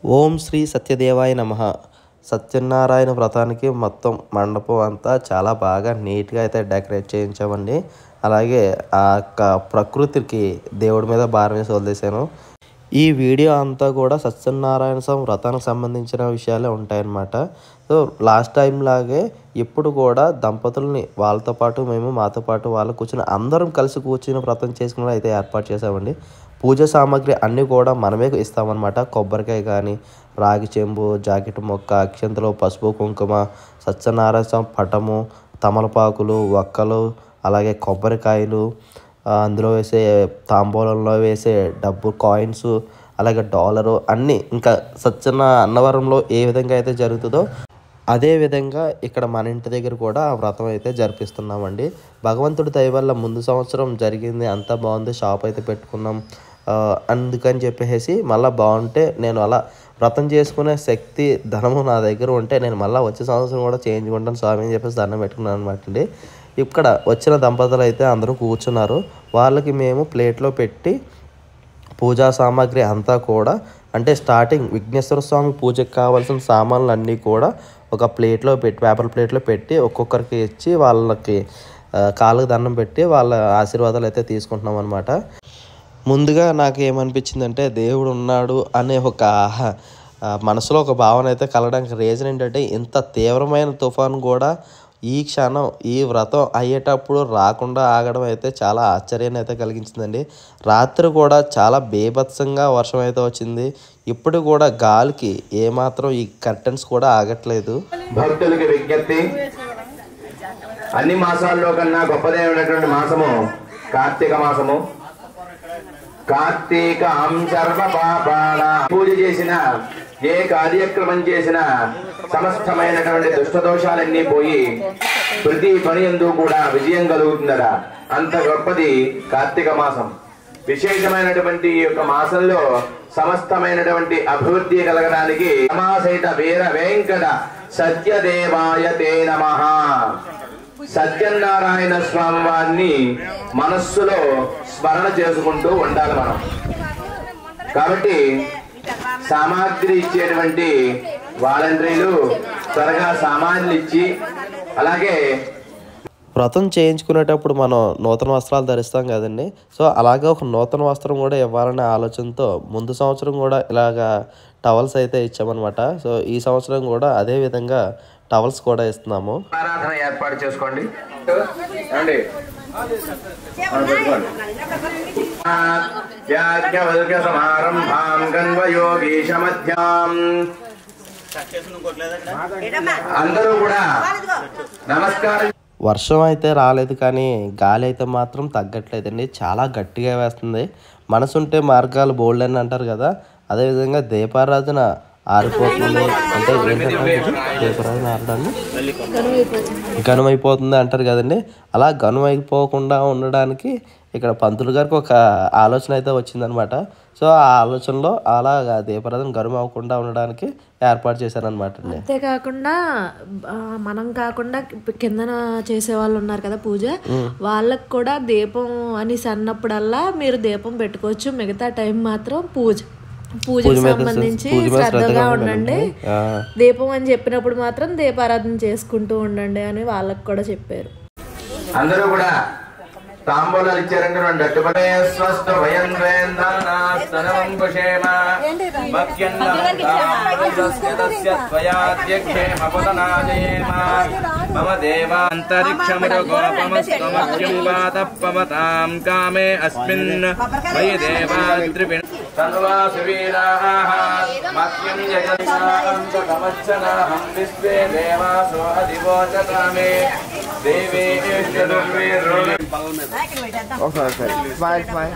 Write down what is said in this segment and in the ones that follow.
ఓం శ్రీ సత్యదేవాయ నమః. సత్యనారాయణ వ్రతానికి మొత్తం మండపం అంతా చాలా బాగా నీట్గా అయితే డెకరేట్ చేయించామండి. అలాగే ఆ యొక్క ప్రకృతికి దేవుడి మీద భారం వేసి వదిలేసాను. ఈ వీడియో అంతా కూడా సత్యనారాయణ స్వామి వ్రతానికి సంబంధించిన విషయాలే ఉంటాయన్నమాట. సో లాస్ట్ టైం లాగే ఇప్పుడు కూడా దంపతుల్ని వాళ్ళతో పాటు మేము మాతో పాటు వాళ్ళు కూర్చుని అందరం కలిసి కూర్చుని వ్రతం చేసుకుని అయితే ఏర్పాటు చేసామండి. పూజ సామాగ్రి అన్నీ కూడా మనమే ఇస్తామన్నమాట. కొబ్బరికాయ కానీ, రాగి చెంబు, జాకెట్ మొక్క, అక్షంతలు, పసుపు కుంకుమ, సత్యనారాయణ స్వామి పటము, తమలపాకులు, వక్కలు, అలాగే కొబ్బరికాయలు, అందులో వేసే తాంబూలంలో వేసే డబ్బు కాయిన్స్, అలాగే డాలరు అన్నీ ఇంకా అన్నవరంలో ఏ విధంగా అయితే జరుగుతుందో అదే విధంగా ఇక్కడ మన ఇంటి దగ్గర కూడా ఆ వ్రతం అయితే జరిపిస్తున్నామండి. భగవంతుడి దయ వల్ల ముందు సంవత్సరం జరిగింది అంతా బాగుంది, షాప్ అయితే పెట్టుకున్నాం. అందుకని చెప్పేసి మళ్ళీ బాగుంటే నేను అలా వ్రతం చేసుకునే శక్తి ధనము నా దగ్గర ఉంటే నేను మళ్ళీ వచ్చే సంవత్సరం కూడా చేయించుకుంటాను స్వామి అని చెప్పేసి దండం పెట్టుకున్నాను అనమాట అండి. ఇక్కడ వచ్చిన దంపతులు అయితే అందరూ కూర్చున్నారు. వాళ్ళకి మేము ప్లేట్లో పెట్టి పూజా సామాగ్రి అంతా కూడా అంటే స్టార్టింగ్ విఘ్నేశ్వర స్వామి పూజకు కావాల్సిన సామాన్లు అన్నీ కూడా ఒక ప్లేట్లో పెట్టి పేపర్ ప్లేట్లో పెట్టి ఒక్కొక్కరికి ఇచ్చి వాళ్ళకి కాళ్ళకు దండం పెట్టి వాళ్ళ ఆశీర్వాదాలు అయితే తీసుకుంటున్నాం అనమాట. ముందుగా నాకు ఏమనిపించిందంటే దేవుడు ఉన్నాడు అనే ఒక మనసులో ఒక భావన అయితే కలగడానికి రీజన్ ఏంటంటే ఇంత తీవ్రమైన తుఫాను కూడా ఈ క్షణం ఈ వ్రతం అయ్యేటప్పుడు రాకుండా ఆగడం అయితే చాలా ఆశ్చర్యాన్ని అయితే కలిగించిందండి. రాత్రి కూడా చాలా బీభత్సంగా వర్షం అయితే వచ్చింది. ఇప్పుడు కూడా గాలికి ఏమాత్రం ఈ కర్టెన్స్ కూడా ఆగట్లేదు. భక్తులకి విజ్ఞప్తి, అన్ని మాసాల్లో కన్నా గొప్పదైనటువంటి మాసము కార్తీక మాసము. కార్తీకం సర్వ పాపాల పూజ చేసిన ఏ కార్యక్రమం చేసినా సమస్తమైనటువంటి దుష్టదోషాలన్నీ పోయి ప్రతి పని యందు కూడా విజయం కలుగుతుందరా. అంత గొప్పది కార్తీక మాసం. విశేషమైనటువంటి ఈ యొక్క మాసంలో సమస్తమైనటువంటి అభివృద్ధి కలగడానికి సమాసైత వీర వెంకట సత్యదేవాయ తే నమః. సత్యనారాయణ స్వామి వారిని మనస్సులో స్మరణ చేసుకుంటూ ఉండాలి మనం. కాబట్టి సామాగ్రి ఇచ్చేటువంటి వాలంటీర్లు త్వరగా సామాన్లు ఇచ్చి, అలాగే వ్రతం చేయించుకునేటప్పుడు మనం నూతన వస్త్రాలు ధరిస్తాం కదండి. సో అలాగే ఒక నూతన వస్త్రం కూడా ఇవ్వాలనే ఆలోచనతో ముందు సంవత్సరం కూడా ఇలాగా టవల్స్ అయితే ఇచ్చామన్నమాట. సో ఈ సంవత్సరం కూడా అదే విధంగా టవల్స్ కూడా ఇస్తున్నాము. ఆరాధన ఏర్పాటు చేసుకోండి. అందరూ కూడా నమస్కారం. వర్షం అయితే రాలేదు కానీ గాలి అయితే మాత్రం తగ్గట్లేదండి. చాలా గట్టిగా వేస్తుంది. మనసుంటే మార్గాలు బోల్డ్ అని అంటారు కదా, అదేవిధంగా దీపారాధన ఆరిపోతుంది అంటే దీపారాధన ఆరడాన్ని గనుమైపోతుంది అంటారు కదండి. అలా గనుమైపోకుండా ఉండడానికి ఇక్కడ పంతులు గారికి ఒక ఆలోచన అయితే వచ్చిందనమాట. సో ఆ ఆలోచనలో అలాగా దీపారాధన గనుమ అవ్వకుండా ఉండడానికి ఏర్పాటు చేశారనమాట అండి. అంతేకాకుండా మనం కాకుండా కిందన చేసే వాళ్ళు ఉన్నారు కదా పూజ, వాళ్ళకు కూడా దీపం అని అన్నప్పుడల్లా మీరు దీపం పెట్టుకోవచ్చు. మిగతా టైం మాత్రం పూజకు సంబంధించి శ్రద్ధగా ఉండండి. దీపం అని చెప్పినప్పుడు మాత్రం దీపారాధన చేసుకుంటూ ఉండండి అని వాళ్ళకు కూడా చెప్పారు. అందరూ కూడా తాంబూలాలు ఇచ్చారంటే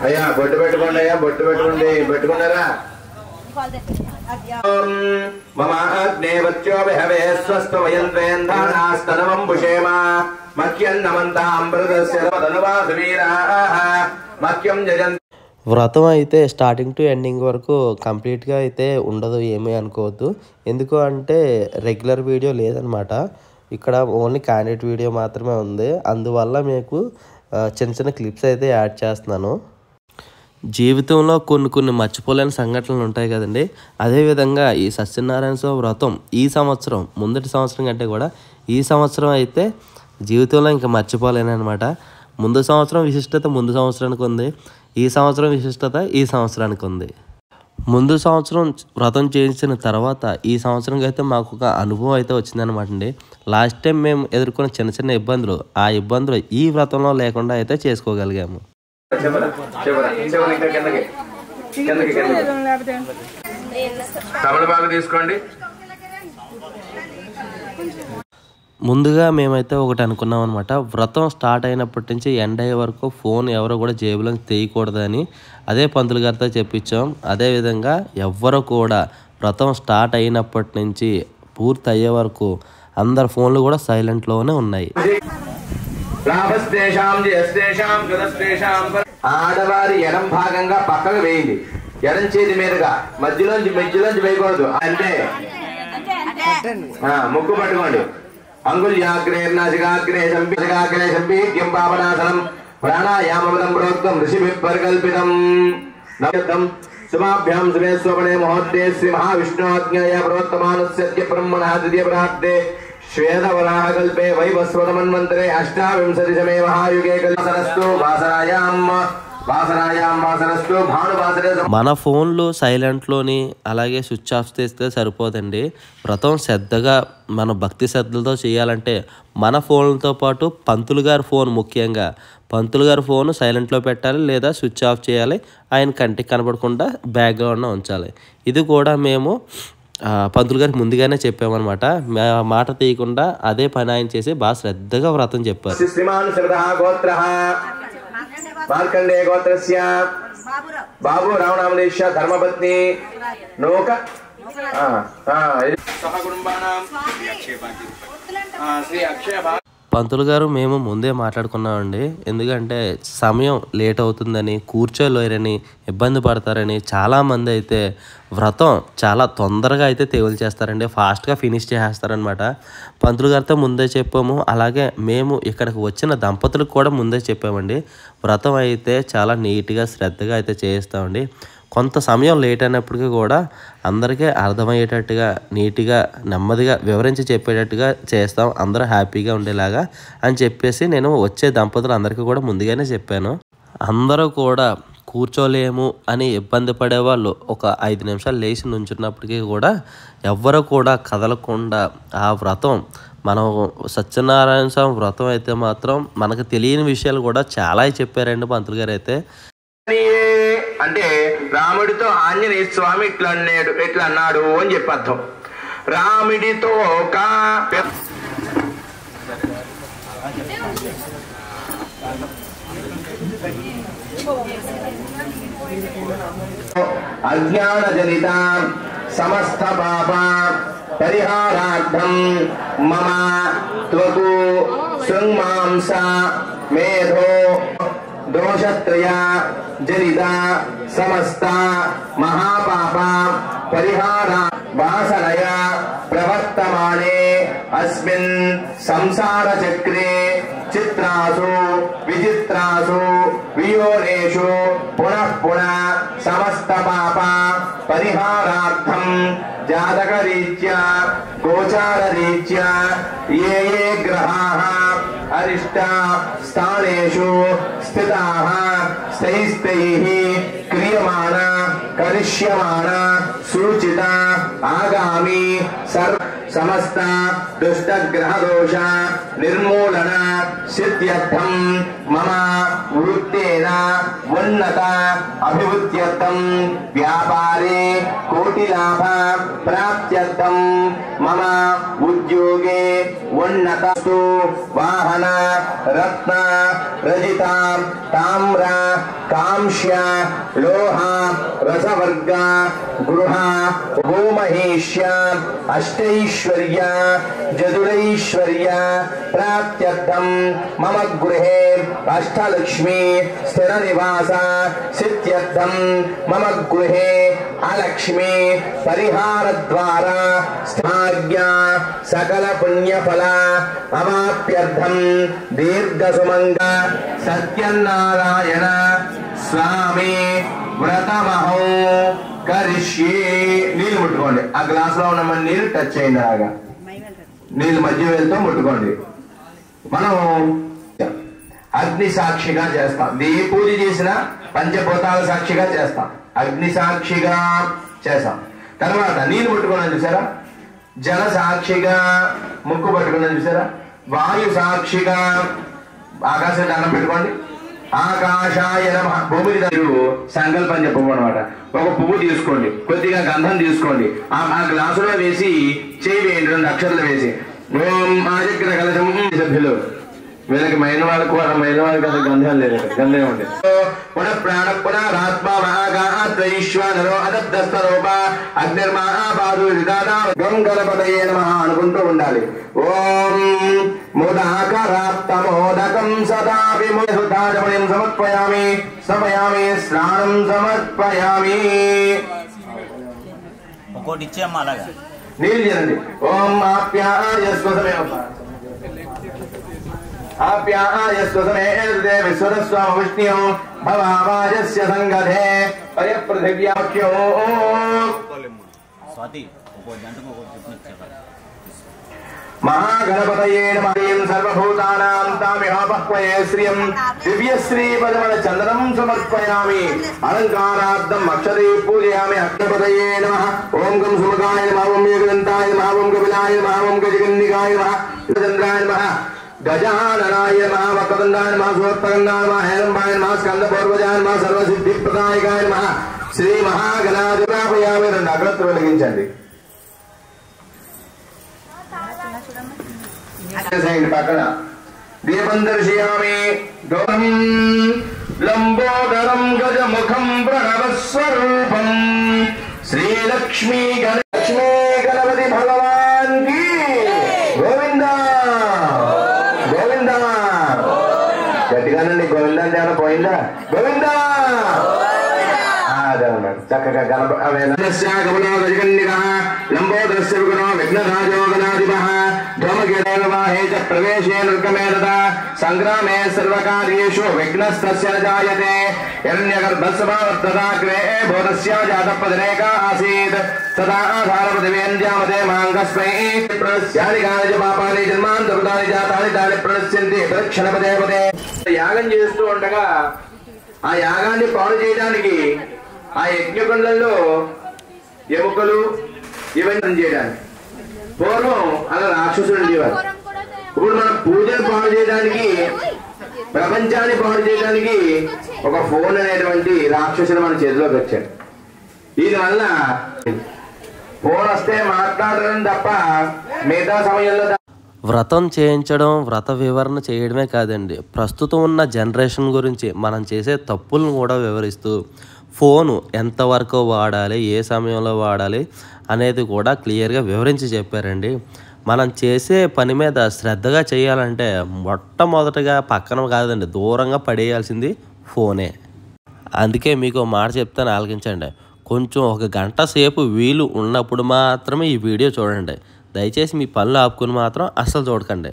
అయ్యా బొట్టు పెట్టుకోండి, అయ్యా బొట్టు పెట్టుకోండి. పెట్టుకున్నారా? వ్రతం అయితే స్టార్టింగ్ టు ఎండింగ్ వరకు కంప్లీట్గా అయితే ఉండదు, ఏమీ అనుకోవద్దు. ఎందుకు అంటే రెగ్యులర్ వీడియో లేదనమాట. ఇక్కడ ఓన్లీ క్యాండిడేట్ వీడియో మాత్రమే ఉంది. అందువల్ల మీకు చిన్న చిన్న క్లిప్స్ అయితే యాడ్ చేస్తున్నాను. జీవితంలో కొన్ని మర్చిపోలేని సంఘటనలు ఉంటాయి కదండి. అదేవిధంగా ఈ సత్యనారాయణ స్వామి వ్రతం ఈ సంవత్సరం ముందటి సంవత్సరం కంటే కూడా ఈ సంవత్సరం అయితే జీవితంలో ఇంకా మర్చిపోలేను అనమాట. ముందు సంవత్సరం విశిష్టత ముందు సంవత్సరానికి ఉంది, ఈ సంవత్సరం విశిష్టత ఈ సంవత్సరానికి ఉంది. ముందు సంవత్సరం వ్రతం చేయించిన తర్వాత ఈ సంవత్సరంకి అయితే మాకు ఒక అనుభవం అయితే వచ్చిందనమాట అండి. లాస్ట్ టైం మేము ఎదుర్కొన్న చిన్న ఇబ్బందులు, ఆ ఇబ్బందులు ఈ వ్రతంలో లేకుండా అయితే చేసుకోగలిగాము. తీసుకోండి. ముందుగా మేమైతే ఒకటి అనుకున్నాం అనమాట, వ్రతం స్టార్ట్ అయినప్పటి నుంచి ఎండ్ అయ్యే వరకు ఫోన్ ఎవరు కూడా జేబులో తీయకూడదని అదే పంతులు గారితో చెప్పించాం. అదేవిధంగా ఎవ్వరు కూడా వ్రతం స్టార్ట్ అయినప్పటి నుంచి పూర్తి అయ్యే వరకు అందరి ఫోన్లు కూడా సైలెంట్లోనే ఉన్నాయి. ఆడవారి ఎడం భాగంగా పక్కకు వేయండి, ఎడం చేతి మీదుగా మధ్యలోంచి వేయకూడదు. అంటే ముక్కు పట్టుకోండి. అంగుళ్యాగ్రే నాసికాగ్రే సంపీడ్యం పావనాసనం ప్రాణాయామం ప్రోక్తం ఋషిభిః పరికల్పితం. నవదం సుమాభ్యాం సుమేశ్వపనే మహోత్తే శ్రీ మహావిష్ణుజ్ఞాయ ప్రోత్తమానస్య బ్రహ్మణః ద్వితీయ ప్రాప్తే శ్వేతవరాహకల్పే వైవస్వతమన్వంతరే అష్టావింశతితమే మహాయుగే కల్పనస్తు వాసనాయాం భానువాసరే. మన ఫోన్లు సైలెంట్లోని అలాగే స్విచ్ ఆఫ్ చేస్తే సరిపోదండి. వ్రతం శ్రద్ధగా మన భక్తి శ్రద్ధలతో చేయాలంటే మన ఫోన్లతో పాటు పంతులు గారి ఫోన్, ముఖ్యంగా పంతులు గారి ఫోన్ సైలెంట్లో పెట్టాలి లేదా స్విచ్ ఆఫ్ చేయాలి. ఆయన కంటికి కనపడకుండా బ్యాక్గ్రౌండ్లో ఉంచాలి. ఇది కూడా మేము పంతులు గారికి ముందుగానే చెప్పామన్నమాట. మాట తీయకుండా అదే పని ఆయన చేసి బాగా శ్రద్ధగా వ్రతం చెప్పారు. మార్కండే గోత్రస్య బాబు రామనామదేశ ధర్మపత్ని నోక పంతులు గారు మేము ముందే మాట్లాడుకున్నామండి. ఎందుకంటే సమయం లేట్ అవుతుందని, కూర్చోలేరని, ఇబ్బంది పడతారని చాలామంది అయితే వ్రతం చాలా తొందరగా అయితే తేవలు చేస్తారండి, ఫాస్ట్గా ఫినిష్ చేసేస్తారనమాట. పంతులు గారితో ముందే చెప్పాము. అలాగే మేము ఇక్కడికి వచ్చిన దంపతులకు కూడా ముందే చెప్పామండి, వ్రతం అయితే చాలా నీట్గా శ్రద్ధగా అయితే చేయిస్తామండి. కొంత సమయం లేట్ అయినప్పటికీ కూడా అందరికీ అర్థమయ్యేటట్టుగా నీట్గా నెమ్మదిగా వివరించి చెప్పేటట్టుగా చేస్తాం, అందరూ హ్యాపీగా ఉండేలాగా అని చెప్పేసి నేను వచ్చే దంపతులు అందరికీ కూడా ముందుగానే చెప్పాను. అందరూ కూడా కూర్చోలేము అని ఇబ్బంది పడేవాళ్ళు ఒక 5 నిమిషాలు లేచి నుంచున్నప్పటికీ కూడా ఎవ్వరూ కూడా కదలకుండా ఆ వ్రతం, మనం సత్యనారాయణ స్వామి వ్రతం అయితే మాత్రం మనకు తెలియని విషయాలు కూడా చాలా చెప్పారండి పంతులు గారు అయితే. అంటే రాముడితో ఆంజనేయ స్వామి ఇట్లా అన్నాడు అని చెప్పి అర్థం. రాముడితో అజ్ఞాన జనిత సమస్త పాప పరిహారార్థం మమ త్వకు శృంమాంస మేధో దోషత్రయ జనిత సమస్త మహాపాప పరిహార వాసనయ ప్రవర్తమానే అస్మిన్ సంసార చక్రే చిత్రాసు విచిత్రాసు వియోనేషు పునః సమస్త పాప పరిహారార్థం జాతక రీత్యా గోచార రీత్యా ఏ గ్రహాః అరిష్ట స్థానేషు స్థితాః స్థైః క్రియమాణ కరిష్యమాణ సూచిత ఆగామి సమస్త దుష్టగ్రహ దోష నిర్మూలన సిద్ధ్యర్థం మమ వృత్తేన ఉన్నత అభివృద్ధ్యర్థం వ్యాపారే కోటి లాభ ప్రాప్త్యర్థం మమ ఉద్యోగే ఉన్నతస్తు వాహన రత్న రజిత తామ్ర కాంస్య లోహ రసవర్గ గృహ గోమహేష్య అష్టైశ్వర్య జదురైశ్వర్య ప్రాప్త్యర్థం మమ గృహే అష్టలక్ష్మి స్థిర నివాస సిద్ధ్యర్థం మమ గృహే అలక్ష్మి పరిహార ద్వారా భాగ్య సకల పుణ్యఫల అవాప్యర్థం దీర్ఘ సుమంగ సత్యనారాయణ స్వామి వ్రతమహో కరిష్యే. నీళ్ళు ముట్టుకోండి, ఆ గ్లాస్ లో ఉన్న నీళ్ళు టచ్ చేయండి. అలాగా నీళ్ళు మధ్య వేలుతో ముట్టుకోండి. మనం అగ్ని సాక్షిగా చేస్తాం. ఏ పూజ చేసినా పంచభూతాల సాక్షిగా చేస్తాం, అగ్ని సాక్షిగా చేస్తాం. తర్వాత నీళ్ళు ముట్టుకున్నాను చూసారా, జల సాక్షిగా ముక్కు పట్టుకున్నాను చూసారా, వాయు సాక్షిగా ఆకాశం దండం పెట్టుకోండి. ఆకాశాయ నమః. భూమికి మీరు సంకల్పం చెప్పమన్నమాట. ఒక పువ్వు తీసుకోండి, కొద్దిగా గంధం తీసుకోండి, ఆ గ్లాసులో వేసి చేయి వేయండి, 2 అక్షరాలు వేసి ఓం ఆచక్ర కలశం. సభ్యులు వీళ్ళకి మైన వాళ్ళకు అసలు గంధం లేదు, గంధం ఉంది. పునః ప్రాణ పునరాత్మ మహాగాత్రైశ్వరో అదబ్దస్తరూప అగ్నిర్మహాపాదు విదాదా గం గణపతయే నమః అనుకుంటూ ఉండాలి. ఓం ముదాకరాప్తమోదకం సదా విముదాజమయం సమర్పయామి సమయామి స్నానం సమర్పయామి. ఒక్కోటి ఇచ్చేమ్మా అలాగా నీళ్ళు చేయండి. ఓం ఆప్యాయ స్వసమేవ ఆప్యాయ స్వసమే విశ్వరస్వామ విష్ణ్యో భవావాజస్య సంగధే పర్యపృథివ్యాఖ్యో. స్వాతి ఒక్కో గంటకు ఒక్కొక్క చెప్పాలి. మహాగణపతయే నమః. సర్వభూతానాం తామిహాపహ్వయే శ్రియం దివ్యశ్రీ పదమల చందనం సమర్పయామి. అలంకారార్థం అక్షరే పూజయామి. అగ్నిపతయే నమః. ఓం గం సుముఖాయ నమః. ఓం ఏకదంతాయ నమః. ఓం కపిలాయ నమః. ఓం గజకన్నికాయ నమః. చంద్రాయ నమః. గజాననాయ నమః. వక్రతుండాయ నమః. సూర్పకండాయ నమః. హేరంబాయ నమః. స్కందపూర్వజాయ నమః. సర్వసిద్ధిప్రదాయకాయ నమః. శ్రీ మహాగణాధిపయామి. 2 అగ్రత్తులు వెలిగించండి. పక్కన దీపం దర్శయామి. గౌరం లంబోదరం గజముఖం ప్రణవస్వరూపం శ్రీలక్ష్మీ లక్ష్మీ గణపతి భగవాన్ కి గోవింద గోవింద. గట్టిగానండి గోవింద అంటే ఏమైనా పోయిందా? గోవింద చక్కగా లంబోదరస్య విఘ్నరాజో గణాధిపః ధూమకేతోర్వాహే చ ప్రవేశే నిర్గమే తథా సంగ్రామే సర్వకార్యేషు విఘ్నస్తస్య జాయతే. హిరణ్యగర్భస్వవర్తదాగ్రే భూతస్య జాతపదనేకా ఆసీత్ తదా ఆధారపృథివేంద్యామతే మాంగస్మై ప్రణశ్యాని కాని చ పాపాని జన్మాంతర్గతాని జాతాని తాని ప్రణశ్యంతి ప్రదక్షిణపదే పదే. యాగం చేస్తూ ఉండగా ఆ యాగాన్ని పాడు చేయడానికి ఆ యజ్ఞకుండంలో ఎముకలు ఇవన్నీ చేయడానికి పూర్వం అలా రాక్షసులు ఉండేవారు. ఇప్పుడు మనం పూజలు పాడు చేయడానికి, ప్రపంచాన్ని పాడు చేయడానికి ఒక ఫోన్ అనేటువంటి రాక్షసుడు మన చేతిలోకి వచ్చాడు. దీనివల్ల ఫోన్ వస్తే మాట్లాడడం తప్ప మిగతా సమయంలో వ్రతం చేయించడం, వ్రత వివరణ చేయడమే కాదండి, ప్రస్తుతం ఉన్న జనరేషన్ గురించి మనం చేసే తప్పులను కూడా వివరిస్తూ ఫోను ఎంతవరకు వాడాలి, ఏ సమయంలో వాడాలి అనేది కూడా క్లియర్గా వివరించి చెప్పారండి. మనం చేసే పని మీద శ్రద్ధగా చేయాలంటే మొట్టమొదటగా పక్కన కాదండి, దూరంగా పడేయాల్సింది ఫోనే. అందుకే మీకు మాట చెప్తాను, ఆలకించండి. కొంచెం 1 గంట సేపు వీలు ఉన్నప్పుడు మాత్రమే ఈ వీడియో చూడండి. దయచేసి మీ పనులు ఆపుకుని మాత్రం అస్సలు చూడకండి.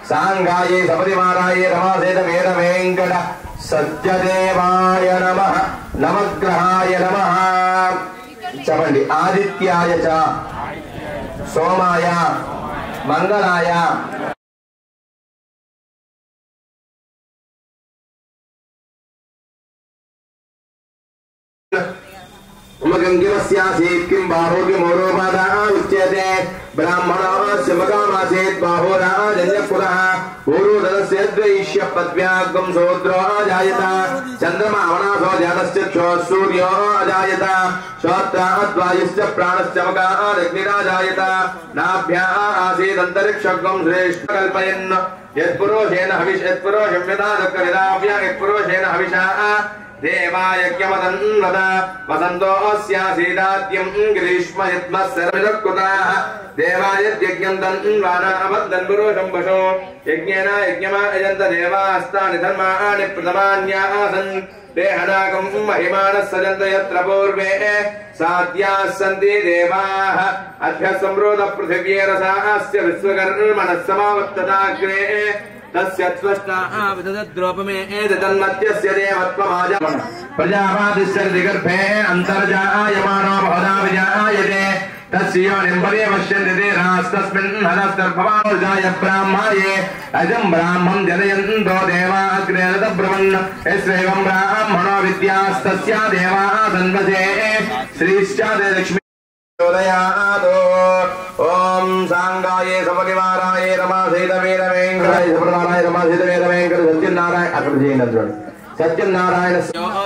సాంగాయే సపతిమారాయే రమాసేత వేద వెంకట సత్యదేవాయ నమః నవగ్రహాయ నమః. చెప్పండి. ఆదిత్యాయ చ సోమాయ మంగళాయ ఉమగంగిరస్యాసీత్ కిం బాహోగ్యమోరోపాదా ఉచ్యతే బ్రాహ్మణస్య మగామాసేత్ బాహోరాజన్యపురః ఊరుదలస్య ద్వైష్య పద్వ్యాగం సోద్రో అజాయత చంద్రమా అవనాసో జాతశ్చక్షో సూర్యో అజాయత శ్రోత్రాద్వాయుశ్చ ప్రాణశ్చ మగారగ్నిరాజాయత నాభ్యా ఆసీదంతరిక్షగం శ్రేష్ఠ కల్పయన్ యత్పురోషేణ హవిష్ యత్పురోషం యదా దక్కరిదాభ్య యత్పురోషేణ హవిషా देवायज्ञमदन्वद वसन्तोऽस्यासीदाद्यं ग्रीष्मयत्मस्सर्वकृताः देवायज्ञं तन्वानावद्दन् पुरुषं पशो यज्ञेन यज्ञमायजन्त देवास्तानि धर्माणि प्रथमान्यासन् देहनागं महिमानः सजन्त यत्र पूर्वे साध्याः सन्ति देवाः अभ्यः सम्रोध पृथिव्येरसास्य विश्वकर्मणः समावर्तताग्रे तस्य त्वष्टाः विदधद्रोपमे एतन्मत्यस्य देवत्वमाजा प्रजापादिस्य दिगर्भे अन्तर्जायमानो बहुधा विजायते तस्य निम्बरे पश्यन्ति रास्तस्मिन् हनस्तर्भवानुजाय ब्राह्मये अजं ब्राह्मं जनयन्तो देवा अग्रे तब्रवन् यस्यैवं ब्राह्मणो विद्यास्तस्य देवाः तन्वसे श्रीश्चादे लक्ष्मी उदयादो ओम सांगाये समनिवाराय रमासेतवेरवेंकराय सप्रदानाय रमासेतवेरवेंकर सत्यनारायण अकृजेनद्वण सत्यनारायण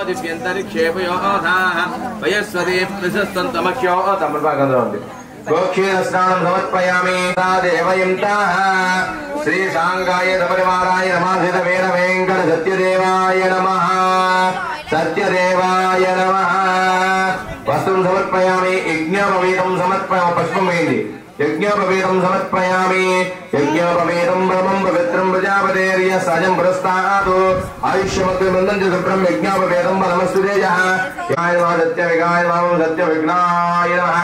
दिव्यन्तरिक्षेपयोधाः वयस्वते प्रशस्तन्तमख्यो तमर्भागन्धवन्ति गोक्षेण स्नानं समर्पयामि देवयन्ताः श्री सांगाये समनिवाराय रमासेतवेरवेंकर सत्यदेवाय नमः सत्यदेवाय नमः वस्तुं समर्पयामि यज्ञोपवीतं समर्पयामि पुष्पमेन्दि यज्ञोपवीतं समर्पयामि यज्ञोपवीतं ब्रह्मं पवित्रं प्रजापतेर्य सजं पुरस्तादु आयुष्यमग्निमन्दं च शुभ्रं यज्ञोपवीतं बलमस्तुतेजः विघ्नाय नमः सत्यविघ्नाय नमः सत्यविघ्नाय नमः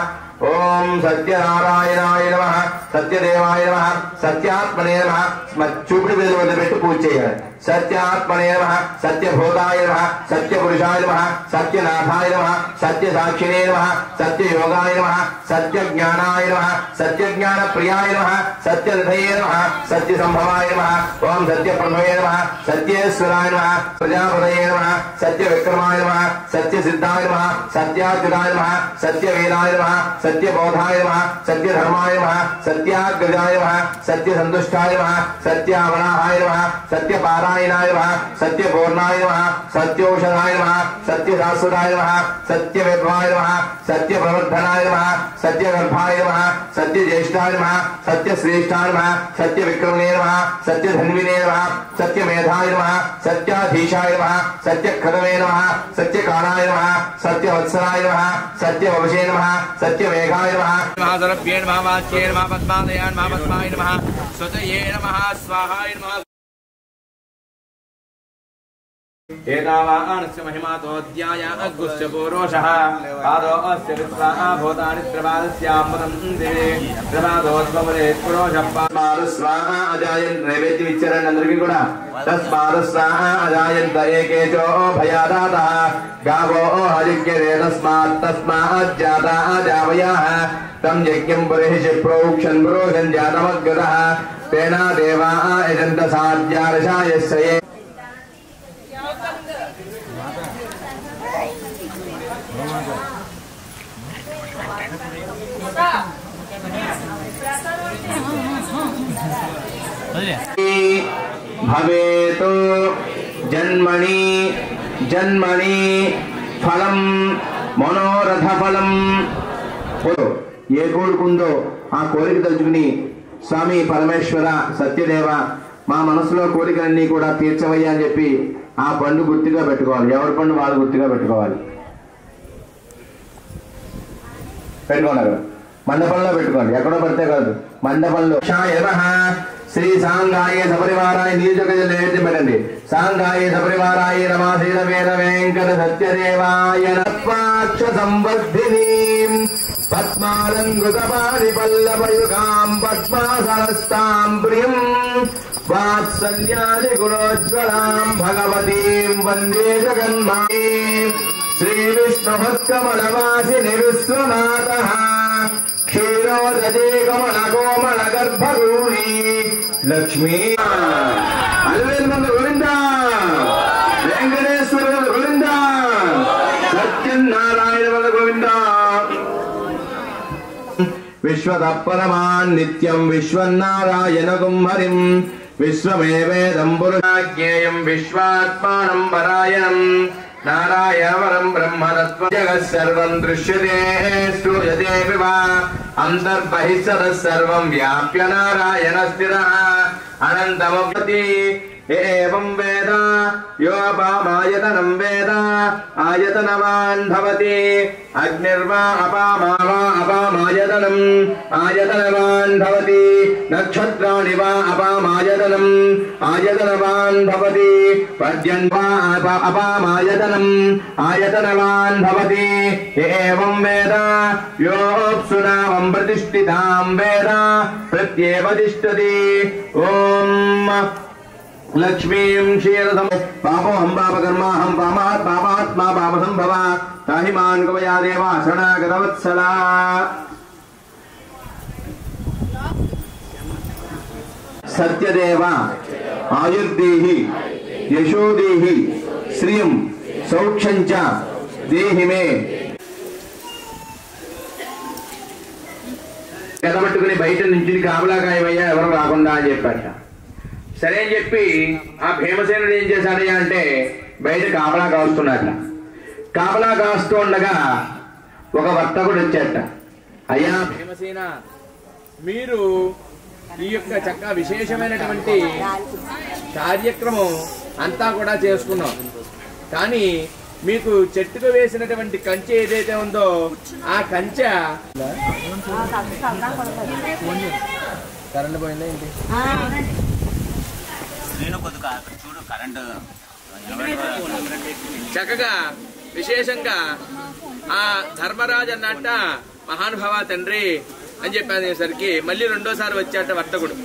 ओम सत्यनारायणाय नमः सत्यदेवाय नमः सत्यात्मने नमः चूपड़ी पेट्टु पूज चेयाలి सत्यात्मने नमः सत्यभूताय नमः सत्यपुरुषाय नमः सत्यनाथाय नमः सत्यसाक्षिणे नमः सत्ययोगाय नमः सत्यज्ञानाय नमः सत्यज्ञानप्रियाय नमः सत्यनिधये नमः सत्यसंभवाय नमः ओम सत्यप्रभवे नमः सत्येश्वराय नमः प्रजापतये नमः सत्यविक्रमाय नमः सत्यसिद्धाय नमः सत्याच्युताय नमः सत्यवीराय नमः सत्यबोधाय नमः सत्यधर्माय नमः सत्याग्रजाय नमः सत्यसन्तुष्टाय नमः सत्यावनाहाय नमः सत्यपारायणाय नमः सत्यपूर्णाय नमः सत्योषधाय नमः सत्यशाश्वताय नमः सत्यविद्वाय नमः सत्यप्रवर्धनाय नमः सत्यगर्भाय नमः सत्यज्येष्ठाय नमः सत्यश्रेष्ठाय नमः सत्यविक्रमणे नमः सत्यधन्विने नमः सत्यमेधाय नमः सत्याधीशाय नमः सत्यखदवे नमः सत्यकालाय नमः सत्यवत्सराय नमः सत्यवशे नमः सत्यमेघाय नमः महासरभ्ये नमः वाच्ये नमः पद्मादयाय नमः पद्माय नमः स्वतये नमः स्वाहाय नमः एतावानस्य महिमातोऽध्याय अग्गुश्च पूरोषः पादो अस्य विश्वाः भूतानि त्रिपादस्यामृतं दिवे त्रिपादोद्भवरे पुरोषः तस्मादस्वाः अजायन्त नैवेद्य विचरण అందరికీ కూడా तस्मादस्वाः अजायन्त एकेचो भयादातः गावो हरिज्ञरे तस्माज्जाता जावयाः तं यज्ञं बर्हिषि प्रोक्षन् पुरोषन् जातमग्रतः तेन देवाः यजन्त साध्यार्षायस्य भवेतो जन्मनि जन्मनि फलं मनोरथ फलं ఏ కోరుకుందో ఆ కోరిక తలుచుకుని స్వామి పరమేశ్వర సత్యదేవ మా మనసులో కోరికలన్నీ కూడా తీర్చవయ్యా అని చెప్పి ఆ పండు గుర్తుగా పెట్టుకోవాలి. ఎవరి పండు వాళ్ళు గుర్తుగా పెట్టుకోవాలి. పెట్టుకున్నారు మండపంలో పెట్టుకోండి, ఎక్కడో పడితే కాదు, మండపంలో. శ్రీ సాంగాయ సపరివారాయ నియోజక నైవేద్యం పెట్టండి. సాంగాయ సపరివారాయ రమాశీల వేద వెంకట సత్యదేవాయ నత్వాక్ష సంవర్ధిని పద్మాలంకృతపాణి పల్లవయుగాం పద్మాసనస్తాం ప్రియం వాత్సల్యాది గుణోజ్వలాం భగవతీం వందే జగన్మాతీం శ్రీ విష్ణుభక్తమలవాసిని విశ్వనాథః క్షీరోదజే కమల కోమల గర్భగూణి లక్ష్మీ అల్వేల్ మంది గోవింద వెంకటేశ్వర గోవింద సత్యనారాయణ మంది గోవింద విశ్వతపరమాన్ నిత్యం విశ్వన్నారాయణకం హరిం విశ్వమేవేదం పురుషాజ్ఞేయం విశ్వాత్మానం పరాయణం నారాయణవరం బ్రహ్మతత్వం జగత్ సర్వం దృశ్యతే శ్రూయతే వివా అంతర్బహిః సర్వం వ్యాప్య నారాయణ స్థిరః అనంతమపతి ఏవం వేద యోపామాయతనం వేద ఆయతనవాన్ భవతి అగ్నిర్వా అపామాయతనం ఆయతనవాన్ భవతి నక్షత్రాణి వా అపామాయతనం ఆయతనవాన్ భవతి పర్జన్ వా అపామాయతనం ఆయతనవాన్ భవతి ఏవం వేద యోప్సునామం ప్రతిష్ఠితాం వేద ప్రత్యేవ తిష్టతి ఓం లక్ష్మీం క్షీరసం పాపోహం పాపకర్మాహం పాపాత్మా పాపసంభవ తాహిమాన్ కవయా దేవా శరణాగతవత్సలా. సత్యదేవ ఆయుర్దేహి యశోదేహి శ్రియం సౌఖ్యం చ దేహి మే. కదబట్టుకుని బయట నుంచి కాపలాకాయమయ్యా ఎవరు రాకుండా అని చెప్పాట. సరే అని చెప్పి ఆ భీమసేనుడు ఏం చేశాడయ్యా అంటే బయట కాపలా కాస్తున్నట్ట. కాపలా కాస్తూ ఉండగా ఒక వర్తకుడు వచ్చాట. అయ్యా భీమసేన, మీరు ఈ యొక్క చక్కగా విశేషమైనటువంటి కార్యక్రమం అంతా కూడా చేసుకున్నాం, కానీ మీకు చెట్టుకు వేసినటువంటి కంచె ఏదైతే ఉందో ఆ కంచె కరెంట్ పోయిందా ఏంటి? చూడు కరెంట్ చక్కగా విశేషంగా ఆ ధర్మరాజు అన్నట్ట మహానుభావ తండ్రి అని చెప్పేసరికి మళ్ళీ రెండోసారి వచ్చాట వర్తకుడు.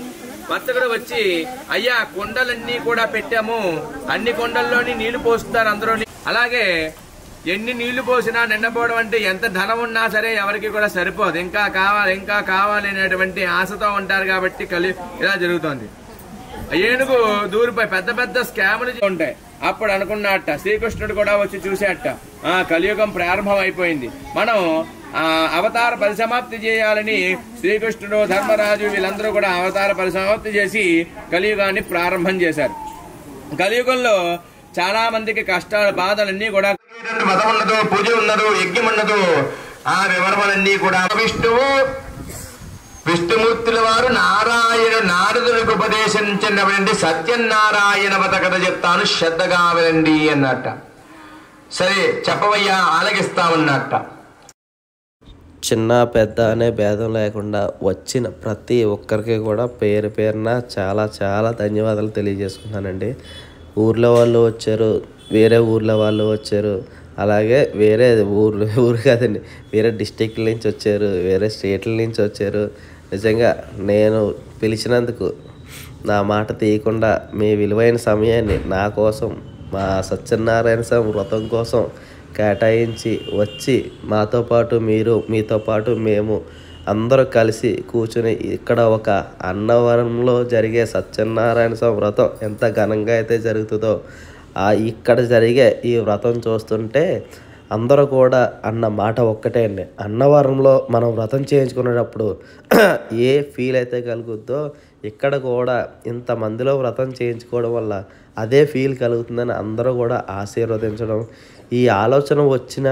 వచ్చి అయ్యా కొండలన్నీ కూడా పెట్టాము, అన్ని కొండల్లోని నీళ్లు పోస్తున్నారు అందరూ. అలాగే ఎన్ని నీళ్లు పోసినా నిండపోవడం అంటే ఎంత ధనం ఉన్నా సరే ఎవరికి కూడా సరిపోదు, ఇంకా కావాలి అనేటువంటి ఆశతో ఉంటారు. కాబట్టి ఇలా జరుగుతోంది. ఏనుగు దూరిపై పెద్ద పెద్ద స్కాములు ఉంటాయి. అప్పుడు అనుకున్నట్ట శ్రీకృష్ణుడు కూడా వచ్చి చూసేట కలియుగం ప్రారంభం అయిపోయింది, మనం అవతార పరిసమాప్తి చేయాలని శ్రీకృష్ణుడు ధర్మరాజు వీళ్ళందరూ కూడా అవతార పరిసమాప్తి చేసి కలియుగాన్ని ప్రారంభం చేశారు. కలియుగంలో చాలా మందికి కష్టాలు బాధలన్నీ కూడా మతం ఉన్నదో, పూజ ఉన్నదో, యజ్ఞం ఉన్నదో ఆ వివరములన్నీ కూడా విష్ణుమూర్తుల వారు నారదులకు ఉపదేశించినటువంటి సత్యనారాయణ వ్రత కథ చెప్తాను, శ్రద్ధగా వినండి అన్నట్ట. సరే చెప్పవయ్యా ఆలగిస్తామన్నట్ట. చిన్న పెద్ద అనే భేదం లేకుండా వచ్చిన ప్రతి ఒక్కరికి కూడా పేరు పేరున చాలా చాలా ధన్యవాదాలు తెలియజేసుకున్నానండి. ఊర్లో వాళ్ళు వచ్చారు, వేరే ఊర్లో వాళ్ళు వచ్చారు, అలాగే వేరే ఊరు కాదండి, వేరే డిస్టిక్ల నుంచి వచ్చారు, వేరే స్టేట్ల నుంచి వచ్చారు. నిజంగా నేను పిలిచినందుకు నా మాట తీయకుండా మీ విలువైన సమయాన్ని నా కోసం, మా సత్యనారాయణ స్వామి వ్రతం కోసం కేటాయించి వచ్చి మాతో పాటు మీరు, మీతో పాటు మేము అందరూ కలిసి కూర్చుని ఇక్కడ ఒక అన్నవరంలో జరిగే సత్యనారాయణ స్వామి వ్రతం ఎంత ఘనంగా అయితే జరుగుతుందో ఇక్కడ జరిగే ఈ వ్రతం చూస్తుంటే అందరూ కూడా అన్న మాట ఒక్కటే అండి. అన్నవరంలో మనం వ్రతం చేయించుకునేటప్పుడు ఏ ఫీల్ అయితే కలుగుద్దో ఇక్కడ కూడా ఇంతమందిలో వ్రతం చేయించుకోవడం వల్ల అదే ఫీల్ కలుగుతుందని అందరూ కూడా ఆశీర్వదించడం. ఈ ఆలోచన వచ్చిన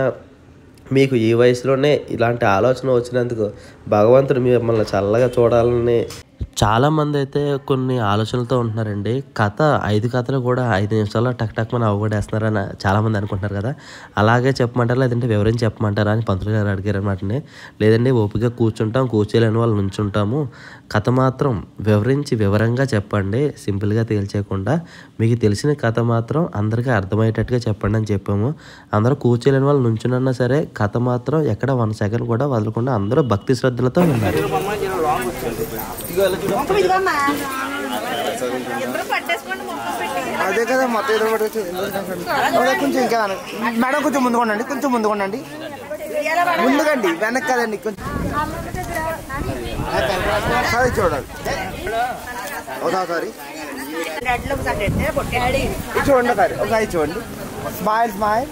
మీకు ఈ వయసులోనే ఇలాంటి ఆలోచన వచ్చినందుకు భగవంతుడు మిమ్మల్ని చల్లగా చూడాలని చాలామంది అయితే కొన్ని ఆలోచనలతో ఉంటున్నారండి. 5 కథలు కూడా 5 నిమిషాల్లో టక్ మన అవగొడేస్తున్నారని చాలామంది అనుకుంటున్నారు కదా. అలాగే చెప్పమంటారా లేదంటే వివరించి చెప్పమంటారా అని పంతులు గారు అడిగారు అనమాట. లేదండి ఓపిక కూర్చోలేని వాళ్ళు నుంచుంటాము, కథ మాత్రం వివరంగా చెప్పండి, సింపుల్గా తేల్చేయకుండా మీకు తెలిసిన కథ మాత్రం అందరికీ అర్థమయ్యేటట్టుగా చెప్పండి అని చెప్పాము. అందరూ కూర్చోలేని వాళ్ళు నుంచున్నా సరే కథ మాత్రం ఎక్కడ 1 సెకండ్ కూడా వదలకుండా అందరూ భక్తి శ్రద్ధలతో ఉన్నారు. అదే కదా మొత్తం ఎదురు కొంచెం ఇంకా మేడం కొంచెం ముందుకోండి, కొంచెం ముందుకోండి, ముందుకండి వెనక్కి కదండి. కొంచెం చూడాలి ఒకసారి చూడండి, ఒకసారి చూడండి. స్మైల్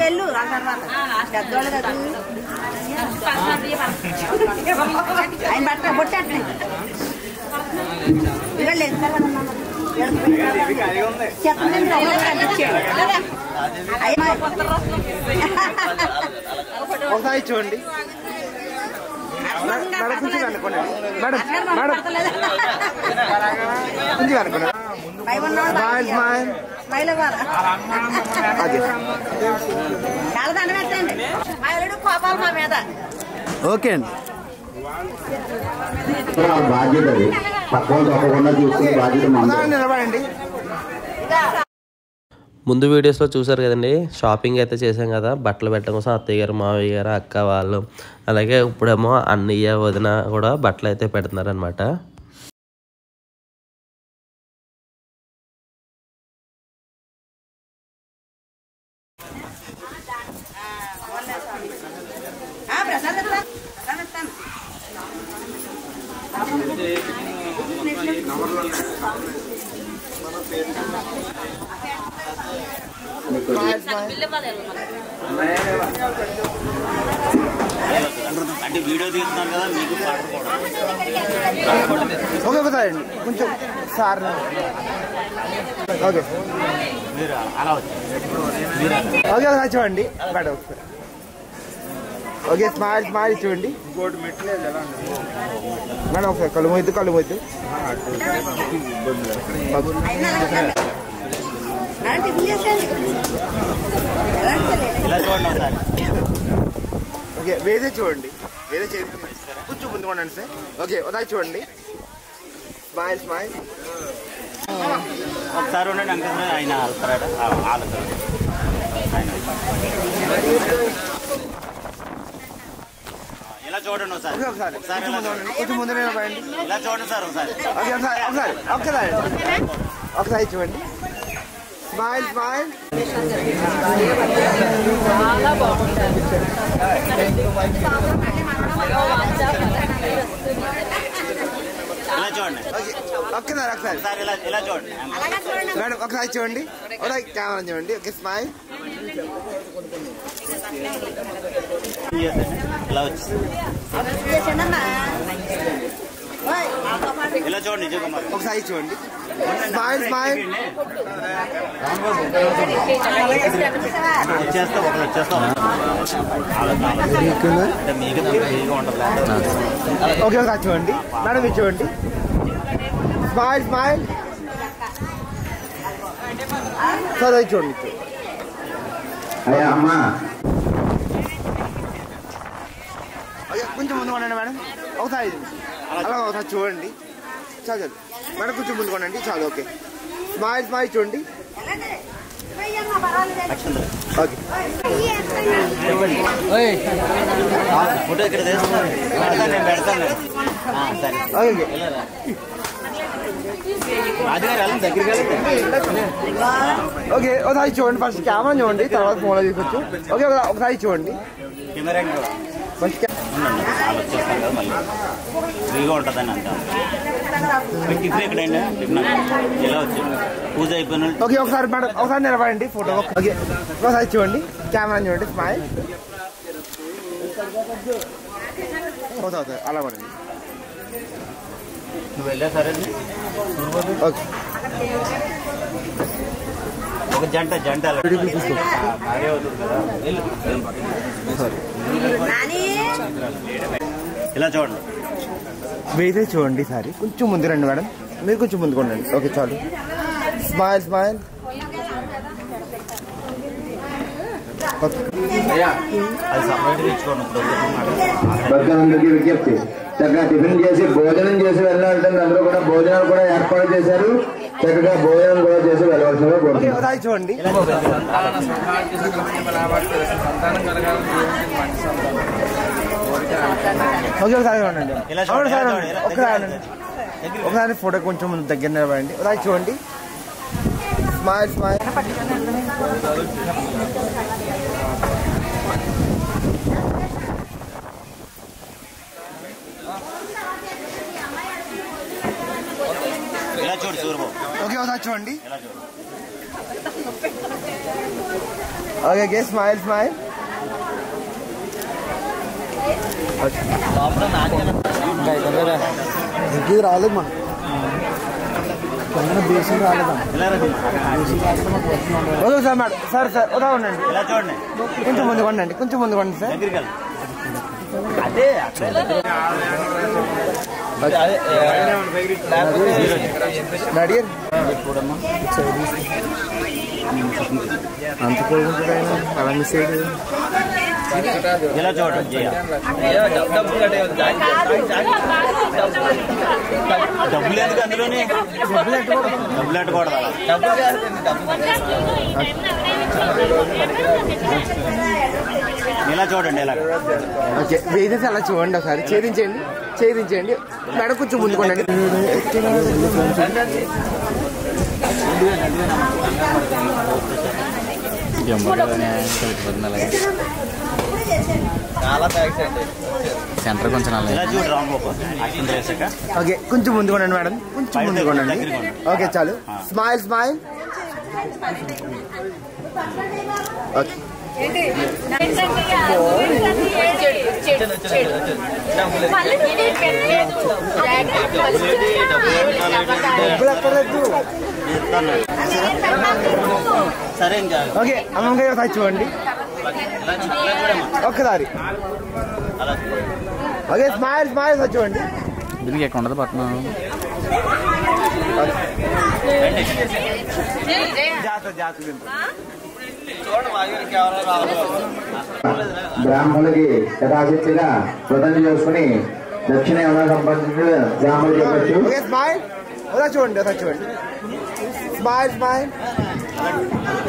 వెళ్ళు ఆ తర్వాత పెద్దవాళ్ళు కదా ఆయన బట్ట బొట్టే చెప్పండి ఒకసారి చూడండి మేడం కొంచెం అనుకోండి మేడం మేడం కొంచెం అనుకోండి ఓకే అండి బాధ్యత అది పక్కన తప్పకుండా చూసుకునే బాధ్యత నిలబడండి. ముందు వీడియోస్లో చూసారు కదండి, షాపింగ్ అయితే చేసాం కదా, బట్టలు పెట్టడం కోసం అత్తయ్య గారు, మావయ్య గారు, అక్క వాళ్ళు, అలాగే ఇప్పుడేమో అన్నయ్య వదిన కూడా బట్టలు అయితే పెడుతున్నారు అనమాట. అంటే వీడియో తీస్తున్నాను కదా మీకు ఓకే ఒకసారి అండి కొంచెం సార్ ఓకే మీరు అలా వచ్చారు ఓకే ఒకసారి చూడండి మేడం ఒకసారి ఓకే స్మైల్ స్మైల్ చూడండి మేడం ఒకసారి కళ్ళు మొద్దు ఇలా చూడండి ఒకసారి. ఓకే వేరే చూడండి వేరే చేసి కొంచెం ముందు ఉండండి సార్. ఓకే ఒకసారి చూడండి స్మైల్ స్మైల్ ఒకసారి ఉండండి అంకల్ ఆయన వెళ్తారట ఆయన ఇలా చూడండి ఒకసారి ఓకే ఒకసారి ఒకసారి కొంచెం ముందు ఉండండి కొంచెం ముందు నిలబడండి. ఇలా చూడండి సార్ ఒకసారి ఓకే ఒకసారి చూడండి స్మైల్ స్మైల్ ఇలా చూడండి ఒక్కసారి ఒకసారి ఇలా చూడండి మేడం ఒకసారి చూడండి ఒకసారి కెమెరా చూడండి ఓకే స్మైల్ ఇలా వచ్చి ఇలా చూడండి విజయ్ కుమార్ ఒకసారి చూడండి స్మైల్ స్మైల్ వచ్చేస్తా ఒకరు వచ్చేస్తా అంటే మీకు ఉంటుంది. ఓకే ఒకసారి చూడండి మేడం ఇది చూడండి స్మైల్ స్మైల్ సార్ అది చూడండి అయ్యా అమ్మా ఓకే కొంచెం ముందు కొనండి మేడం ఒకసారి అలా ఒకసారి చూడండి చాలు మేడం కొంచెం ముందు కొనండి చాలు ఓకే స్మైల్ స్మైల్ చూడండి ఓకే ఫోటో ఇక్కడ తీసుకున్నాను నేను పెడతాను సరే ఓకే రాజుగారు వెళ్ళండి దగ్గరికి వెళ్ళండి ఓకే ఒకసారి చూడండి ఫస్ట్ కెమెరా చూడండి తర్వాత ఫోన్లో తీసుకోవచ్చు ఓకే ఒకసారి చూడండి కెమెరా ఫస్ట్ వాళ్ళు వచ్చేస్తారు కదా మళ్ళీ ఫ్రీగా ఉంటుందని అంటారు. మీకు టిఫిన్ ఎక్కడైనా టిఫిన్ ఎలా వచ్చింది పూజ అయిపోయిన ఓకే ఒకసారి మేడం ఒకసారి నిలబడండి ఫోటో ఓకే ఒకసారి చూడండి కెమెరా చూడండి స్మైల్ అలా పడండి నువ్వు వెళ్ళా సరే ఓకే ఒక జంట భార్య అవుతుంది కదా ఇలా చూడండి వేరే చూడండి సారి కొంచెం ముందు రండి మేడం మీరు కొంచెం ముందుకు ఉండండి ఓకే చాలు స్మైల్ స్మైల్ అది సపరేట్గా ఇచ్చుకోండి భక్తులందరికీ విజ్ఞప్తి చక్కగా టిఫిన్ చేసి భోజనం చేసి వెళ్ళాలంటే అందరూ కూడా భోజనాలు కూడా ఏర్పాటు చేశారు. చక్కగా భోజనం కూడా చేసి వెళ్ళవలసిందిగా కోరుతున్నాను. ఒకసారి చూడండి ఓకే ఒకసారి చూడండి ఒకసారి ఫోటో కొంచెం ముందు దగ్గర నిలబడండి ఒకసారి చూడండి స్మైల్ స్మైల్ ఇలా చూడు సూర్యబాబు ఓకే ఒకసారి చూడండి ఓకే స్మైల్ స్మైల్ ఇంకేది రాలేదు మనం okay sir madam sir sir ఉదా ఉండండి కొంచెం ముందు కొండండి కొంచెం ముందు కొండి సార్ అదే అంత కోరుకుంటాడు అలా మిస్ అయ్యాడు ఇలా చూడండి డబ్బులు ఎందుకు అందులోనే డబ్బులు ఎట్టకూడదు ఇలా చూడండి ఇలా వేసేసి అలా చూడండి ఒకసారి ఛేదించండి ఛేదించండి మేడం కొంచెం ముందుకోండి సెంటర్ కొంచెం ఓకే కొంచెం ముందుకోండి మేడం కొంచెం ముందుకోండి ఓకే చాలు స్మైల్ స్మైల్ ఓకే సరే ఇంకా ఓకే అమ్మగారు ఒకసారి చూడండి ఒక్కసారి ఓకే స్మైల్ స్మైల్ ఒకసారి చూడండి దీనికి ఎక్కడ ఉండదు పట్టణం బ్రాహ్మణులకి యథాశక్తిగా వ్రతం చేసుకుని దక్షిణ ఏమైనా సంపాదించిన బ్రాహ్మణులు చెప్పచ్చు. ఓకే స్మైల్ ఒకసారి చూడండి ఒకసారి చూడండి స్మైల్ స్మైల్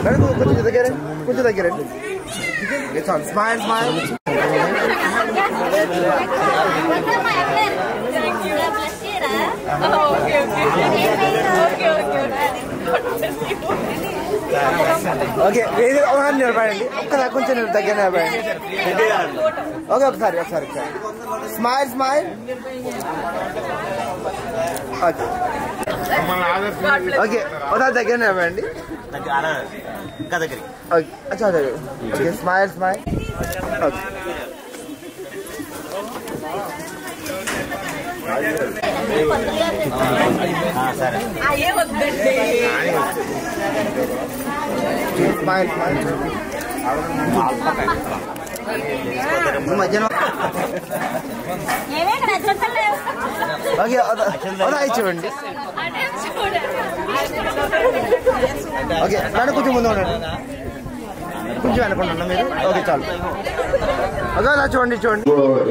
మేడం కొంచెం దగ్గరండి కొంచెం దగ్గరండి చాలు స్మైల్ స్మైల్ ఓకే వేరే ఒకసారి నిలబడండి ఒక్కసారి కొంచెం దగ్గర నిలబడండి ఓకే ఒకసారి ఒకసారి స్మైల్ స్మైల్ ఓకే ఓకే ఒకసారి దగ్గర నిలబడండి ఇంకా దగ్గర ఓకే అచ్చా ఓకే స్మైల్ స్మైల్ ఓకే సరే స్మైల్ స్మైల్ మధ్యాహ్నం ఓకే అలా చూడండి ఓకే మేడం కొంచెం ముందు ఉండండి కొంచెం అనుకుంటున్నా మీరు ఓకే చాలు ఓకే అలా చూడండి చూడండి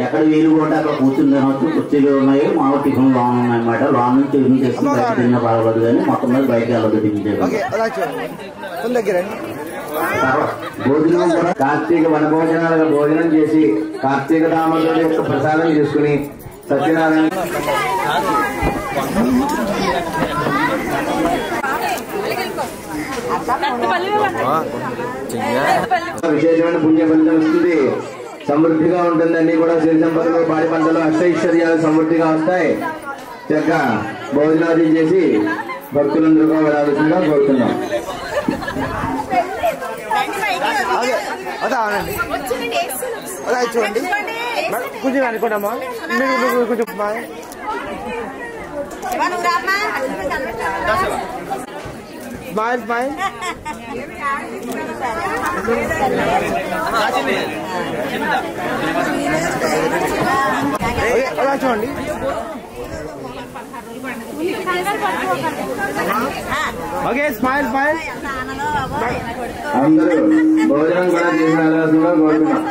ఎక్కడ వీలు కూడా అక్కడ కూర్చుని కుర్చీలు ఉన్నాయి మామూలు టిఫిన్ లాన్ ఉన్నాయి అన్నమాట లాన్ నుంచి టిఫిన్ చేసి బయట తిన్న పర్వాలేదు కానీ మొత్తం మీద బయట వెళ్ళదు టిఫిన్ చేయాలి. ఓకే అలా చూడండి ముందు దగ్గరండి భోజనం కూడా కార్తీక వనభోజనాలుగా భోజనం చేసి కార్తీక దామోదరుల యొక్క ప్రసాదం చేసుకుని సత్యనారాయణ విశేషమైన పుణ్య ఫలితం వస్తుంది. సమృద్ధిగా ఉంటుంది. అన్ని కూడా సిరి సంపదలు పాడి పంటలు అష్టైశ్వర్యాలు సమృద్ధిగా వస్తాయి. చక్కగా భోజనాది చేసి భక్తులందరూ వెళ్ళాల్సిందిగా కోరుతున్నాం. అదే అవునండి అలా చూడండి కొంచెం అనుకోండమ్మా మీరు కొంచెం స్మైల్ స్మైల్ అలా చూడండి ఓకే స్మైల్ స్మైల్ అందరూ భోజనం కూడా చేసిన ఆలోచనగా కోరుతున్నాం.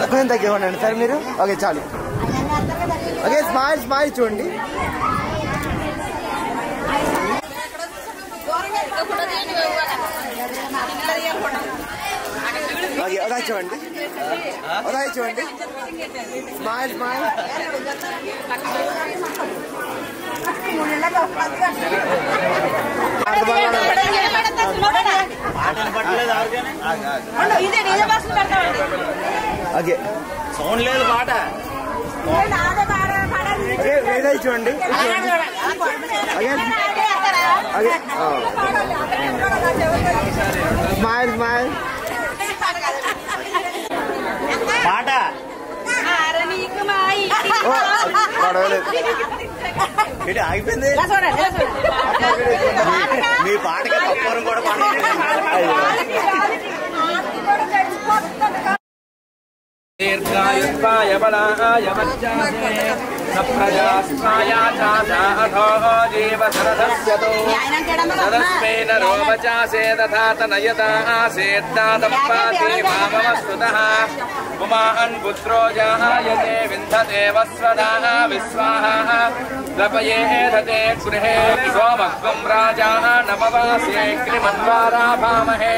కొంచెం దగ్గర ఉండండి సార్ మీరు ఓకే చాలు ఓకే స్మైల్ స్మైల్ చూడండి ఓకే అలా చూడండి అలా చూడండి స్మైల్ స్మైల్ ఓకే సౌండ్ లేదు పాట ఓకే వేరే చూడండి స్మైల్ స్మైల్ పాట ఏంటి ఆగిపోయింది మీ పాటకి తప్పవరం కూడా దీర్ఘాయుష్పాయ బలాయ వజ్జాసే సప్రజాస్పాయ చాథో జీవ సరదస్యతో సరస్వేన రోవచాసే తథా తనయతా ఆసేద్దాదంపాతి మామవస్తుతః పుమాన్ పుత్రో జాయతే వింధతే వస్వదా విశ్వాః లపయేధతే గృహే సోమగ్వం రాజా నమవాసే క్రిమన్వారాభామహే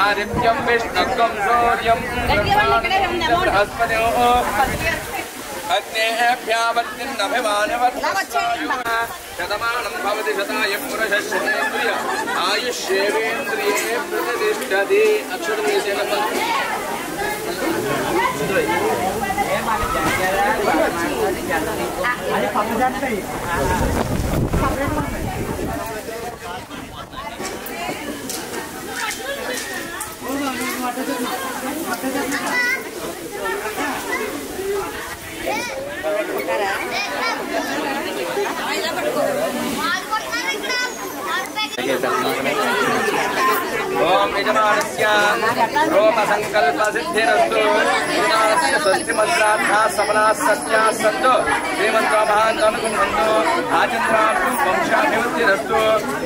ఆదిత్యం విష్ణుగ్వం సూర్యం బృహస్పతిం అగ్నేభ్యావర్తిన్నభిమానవర్తస్వాయుః శతమానం భవతి శతాయ పురుషశ్చేంద్రియ ఆయుష్యేవేంద్రియే ప్రతిష్టతి అక్షరం వేసేనమ్మా ఓం యజమానస్య రోమ సంకల్ప సిద్ధిరస్తు యజమానస్య స్వస్తి మంత్రార్థా సమనాః సత్యాః సంతు శ్రీమంతో మహాంతమనుకుంటూ ఆచంద్రార్థం వంశాభివృద్ధిరస్తు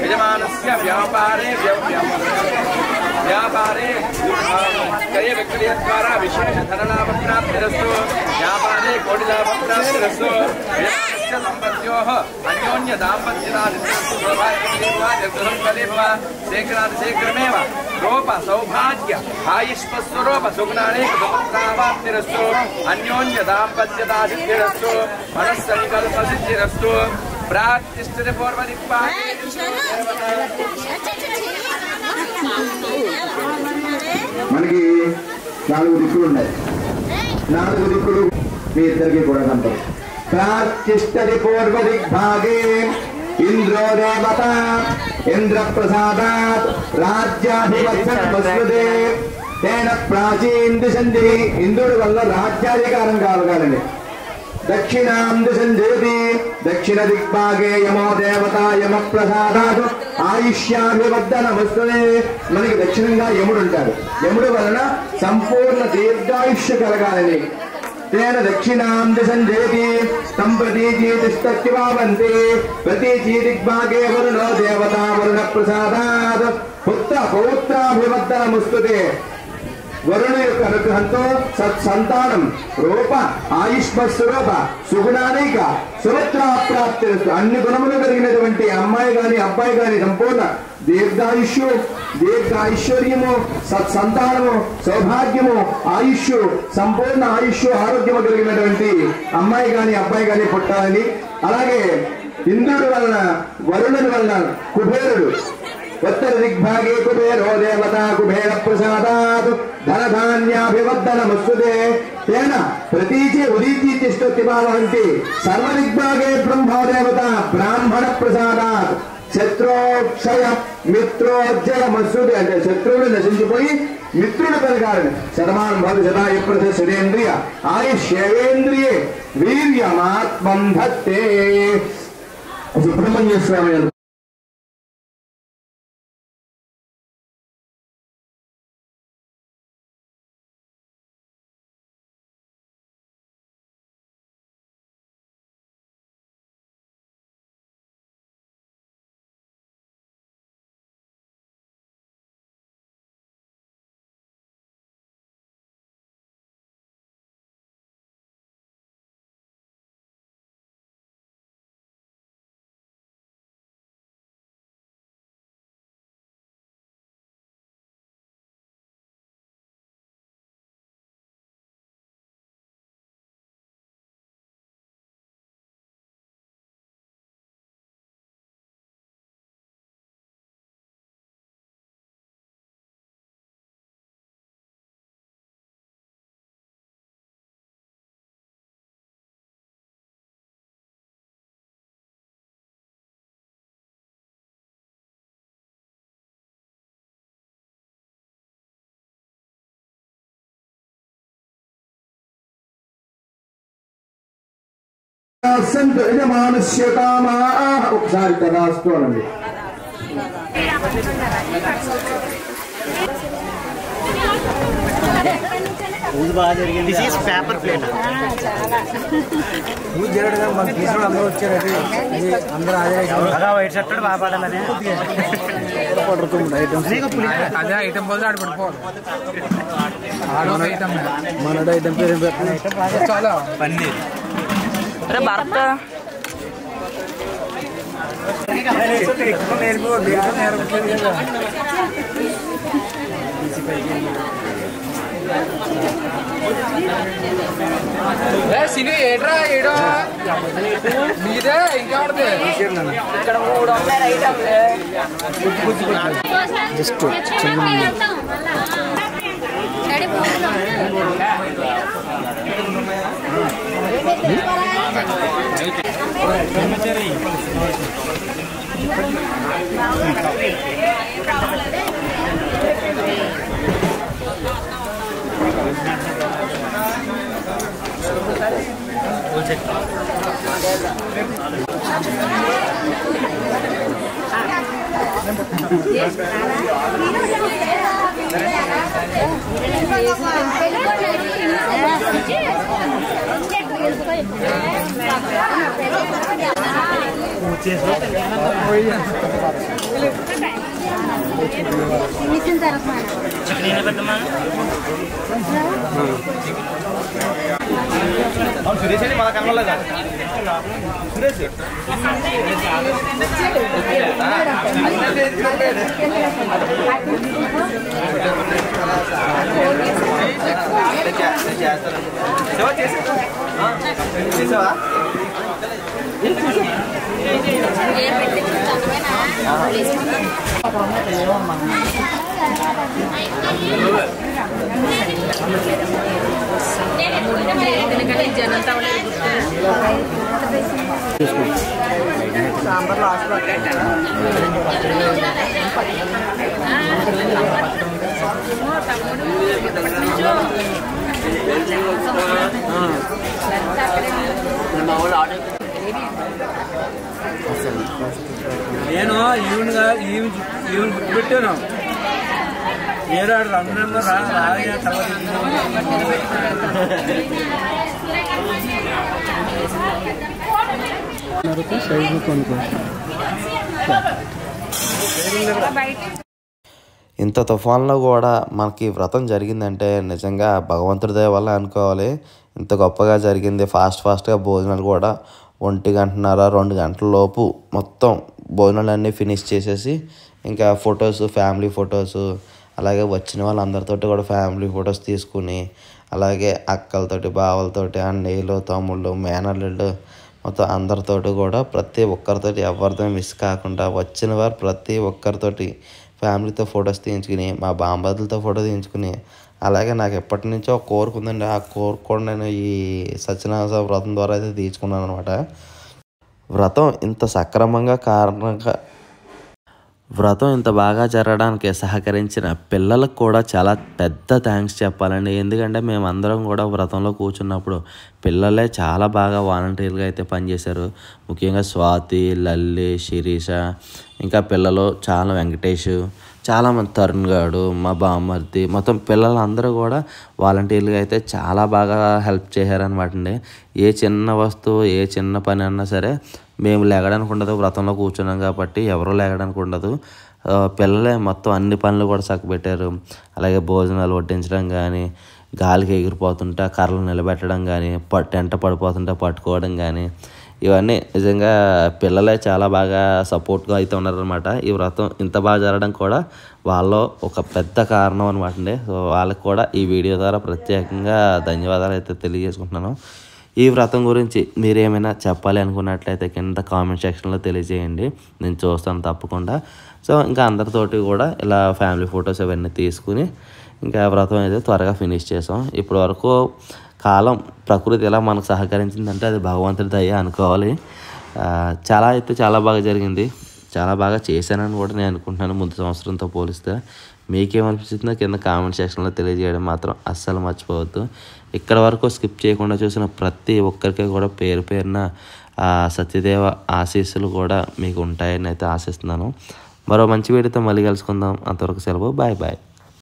యజమానస్య వ్యాపారే క్రయ విక్రయ ద్వారా విశేష ధనలాభప్రాప్తిరస్తు వ్యాపారే కోటిలాభప్రాప్తిరస్తు యజమానస్య సంపత్యోః అన్యోన్య దాంపత్యదాదిస్తు శీఘ్రమేవ రూప సౌభాగ్య ఆయుష్మస్వరూప సుగుణానేక సుపుత్రావాప్తిరస్తు అన్యోన్య దాంపత్యదా సిద్ధిరస్తు మనస్సంకల్ప సిద్ధిరస్తు ప్రాతిష్ఠిత పూర్వదిక్పా మనకి 4 దిక్కులు ఉన్నాయి. 4 దిక్కులు మీ ఇద్దరికి కూడా కనపడు. ప్రాతిష్ఠతి పూర్వ దిగ్భాగే ఇంద్రో దేవత ఇంద్ర ప్రసాదాత్ రాజ్యాధిపత్యే తేన ప్రాచీన దిశంది ఇంద్రుడి వల్ల రాజ్యాధికారం కలగాలండి. దక్షిణాం దిశంజయతి దక్షిణ దిగ్భాగే యమో దేవత యమ ప్రసాదాత్ ఆయుష్యాభివర్ధనమస్తుతే మనకి దక్షిణంగా యముడు ఉంటాడు. యముడు వలన సంపూర్ణ దీర్ఘాయుష్య కలగాలని తేన దక్షిణాం దిశంజయతి తం ప్రతీచీతిష్టత్యవావంతి ప్రతీచీదిగ్భాగే వరుణో దేవత వరుణ ప్రసాదాత్ పుత్ర పౌత్రాభివర్ధనమస్తుతే వరుణ యొక్క అనుగ్రహంతో సత్సంతానం రూప ఆయుష్మస్వరూప సుగుణానేక సుమిత్రాప్రాప్తి అన్ని గుణములు కలిగినటువంటి అమ్మాయి గాని అబ్బాయి గాని సంపూర్ణ దీర్ఘాయుష్వర్యము సత్సంతానము సౌభాగ్యము ఆయుష్ సంపూర్ణ ఆయుష్ ఆరోగ్యము కలిగినటువంటి అమ్మాయి గాని అబ్బాయి గాని పుట్టాలని. అలాగే ఇంద్రుడి వలన వరుణుని వలన కుబేరుడు ఉత్తర దిగ్భాగే కుబేరో దేవత కుబేర ప్రసాదాత్ ధనధాన్యాభివర్ధనమస్తుతే తేన ప్రతీచే ఉదీచి తిష్టోత్తిమావహంతి సర్వ దిగ్భాగే బ్రహ్మో దేవత బ్రాహ్మణ ప్రసాదాత్ శత్రోక్షయ మిత్రోజ్జయమస్తుతే అంటే శత్రువులు నశించిపోయి మిత్రుడు పెరగాలని. శతమానం భవతి శతాయ ప్రతిష్టేంద్రియ ఆయుష్యేంద్రియే వీర్యమాత్మం ధత్తే. సుబ్రహ్మణ్య స్వామి సంత యజమానస్య కామాః ఒకసారి రాసుకోండి. పేపర్ ప్లేట్ అందరూ వచ్చారు. అందరూ వైట్ షర్ట్ బాగా పడాలని అదే ఐటమ్ పోతే ఆడ పడిపోవాలి. మన ఐటమ్ పేరు చాలా పన్నీర్ భర్త సినీ ఏట్రా ఏడో మీదే ఇంకా ఇక్కడ 300 ఐటమ్లే జస్ట్ సురేష్ మన కనవలేదా సురేష్ చేసావా సాంబార్ లాస్ట్ నేను ఈవెన్ పెట్టాను. ఏడు రంజంలో రాగా తర్వాత ఇంత తుఫాన్లో కూడా మనకి వ్రతం జరిగిందంటే నిజంగా భగవంతుడి దయ వల్ల అనుకోవాలి. ఇంత గొప్పగా జరిగింది. ఫాస్ట్గా భోజనాలు కూడా 1 గంటన్నర 2 గంటల లోపు మొత్తం భోజనాలన్నీ ఫినిష్ చేసేసి ఇంకా ఫ్యామిలీ ఫొటోస్ అలాగే వచ్చిన వాళ్ళందరితోటి కూడా ఫ్యామిలీ ఫొటోస్ తీసుకుని అలాగే అక్కలతోటి బావలతోటి అన్నయ్యలు తమ్ముళ్ళు మేనల్లుళ్ళు మొత్తం అందరితోటి కూడా ప్రతి ఒక్కరితోటి ఎవరితో మిస్ కాకుండా వచ్చిన వారు ప్రతి ఒక్కరితోటి ఫ్యామిలీతో ఫొటోస్ తీయించుకుని మా బాంబదులతో ఫోటో తీయించుకుని అలాగే నాకు ఎప్పటి నుంచో ఒక కోరిక ఉందండి. ఆ కోరిక కూడా నేను ఈ సత్యనారాయణ వ్రతం ద్వారా అయితే తీర్చుకున్నాను అనమాట. వ్రతం ఇంత బాగా జరగడానికి సహకరించిన పిల్లలకు కూడా చాలా పెద్ద థ్యాంక్స్ చెప్పాలండి. ఎందుకంటే మేమందరం కూడా వ్రతంలో కూర్చున్నప్పుడు పిల్లలే చాలా బాగా వాలంటీర్గా అయితే పనిచేశారు. ముఖ్యంగా స్వాతి, లల్లి, శిరీష, ఇంకా పిల్లలు చాలా వెంకటేష్, చాలామంది తరుణ్ గాడు, మా బామ్మర్ది, మొత్తం పిల్లలందరూ కూడా వాలంటీర్లుగా అయితే చాలా బాగా హెల్ప్ చేశారనమాట అండి. ఏ చిన్న వస్తువు ఏ చిన్న పని అన్నా సరే మేము లేగడానికి ఉండదు. వ్రతంలో కూర్చున్నాం కాబట్టి ఎవరూ లేగడానికి ఉండదు. పిల్లలే మొత్తం అన్ని పనులు కూడా చక్కబెట్టారు. అలాగే భోజనాలు వడ్డించడం కానీ, గాలికి ఎగిరిపోతుంటే కర్రలు నిలబెట్టడం కానీ, టెంట పడిపోతుంటే పట్టుకోవడం కానీ, ఇవన్నీ నిజంగా పిల్లలే చాలా బాగా సపోర్ట్గా అయితే ఉన్నారనమాట. ఈ వ్రతం ఇంత బాగా జరగడం కూడా వాళ్ళలో ఒక పెద్ద కారణం అనమాట అండి. సో వాళ్ళకి కూడా ఈ వీడియో ద్వారా ప్రత్యేకంగా ధన్యవాదాలు అయితే తెలియజేసుకుంటున్నాను. ఈ వ్రతం గురించి మీరేమైనా చెప్పాలి అనుకున్నట్లయితే కింద కామెంట్ సెక్షన్లో తెలియజేయండి, నేను చూస్తాను తప్పకుండా. సో ఇంకా అందరితోటి కూడా ఇలా ఫ్యామిలీ ఫొటోస్ అవన్నీ తీసుకుని ఇంకా వ్రతం అయితే త్వరగా ఫినిష్ చేసాం. ఇప్పటి వరకు కాలం ప్రకృతి ఎలా మనకు సహకరించిందంటే అది భగవంతుడి దయ అనుకోవాలి. చాలా బాగా జరిగింది. చాలా బాగా చేశానని కూడా నేను అనుకుంటున్నాను ముందు సంవత్సరంతో పోలిస్తే. మీకేమనిపిస్తుందో కింద కామెంట్ సెక్షన్లో తెలియజేయడం మాత్రం అస్సలు మర్చిపోవద్దు. ఇక్కడ వరకు స్కిప్ చేయకుండా చూసిన ప్రతి ఒక్కరికి కూడా పేరు పేరున సత్యదేవ ఆశీస్సులు కూడా మీకు ఉంటాయని అయితే ఆశిస్తున్నాను. మరో మంచి వీడియోతో మళ్ళీ కలుసుకుందాం. అంతవరకు సెలవు. Bye bye.